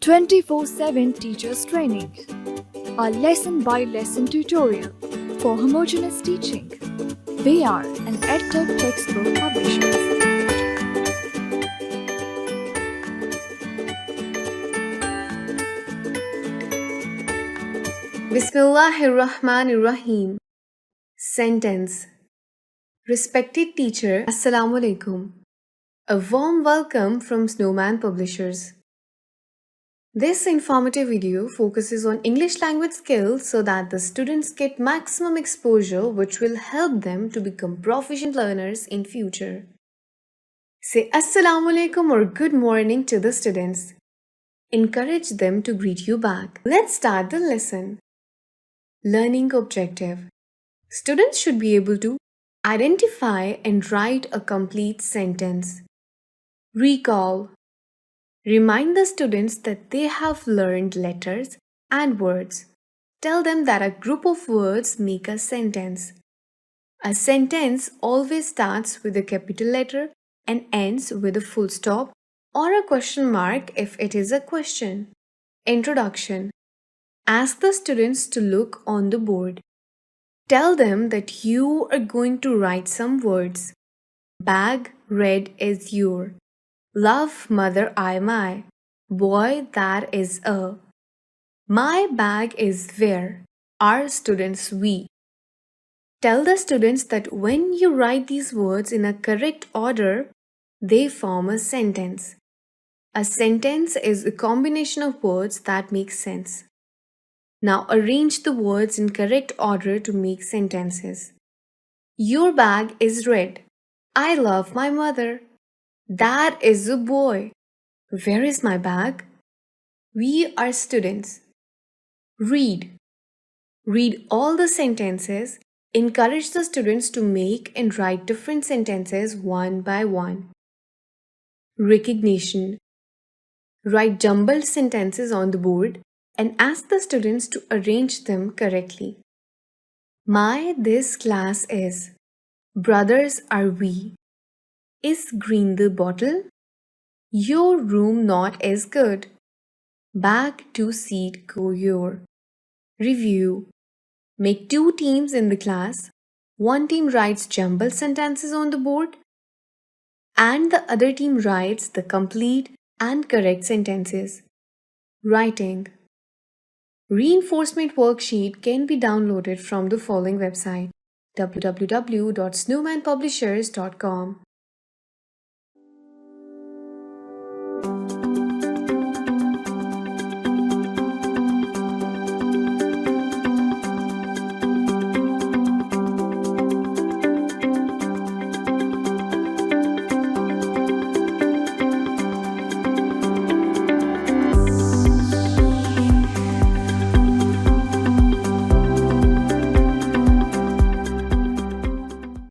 24/7 Teachers Training, a lesson-by-lesson tutorial for homogeneous teaching. We are an EdTech textbook publishers. Bismillahirrahmanirrahim. Sentence. Respected teacher, Assalamu alaikum. A warm welcome from Snowman Publishers. This informative video focuses on English language skills so that the students get maximum exposure, which will help them to become proficient learners in future. Say Assalamu alaikum or good morning to the students. Encourage them to greet you back. Let's start the lesson. Learning objective. Students should be able to identify and write a complete sentence. Recall. Remind the students that they have learned letters and words. Tell them that a group of words make a sentence. A sentence always starts with a capital letter and ends with a full stop or a question mark if it is a question. Introduction. Ask the students to look on the board. Tell them that you are going to write some words. Bag, red is your. Love, mother, I, my. Boy, that is a. My bag is where. Our students, we. Tell the students that when you write these words in a correct order, they form a sentence. A sentence is a combination of words that make sense. Now arrange the words in correct order to make sentences. Your bag is red. I love my mother. That is a boy. Where is my bag? We are students. Read. Read all the sentences. Encourage the students to make and write different sentences one by one. Recognition. Write jumbled sentences on the board and ask the students to arrange them correctly. My this class is. Brothers are we. Is green the bottle? Your room not as good. Back to seat go your. Review. Make two teams in the class. One team writes jumbled sentences on the board and the other team writes the complete and correct sentences. Writing. Reinforcement worksheet can be downloaded from the following website: www.snowmanpublishers.com.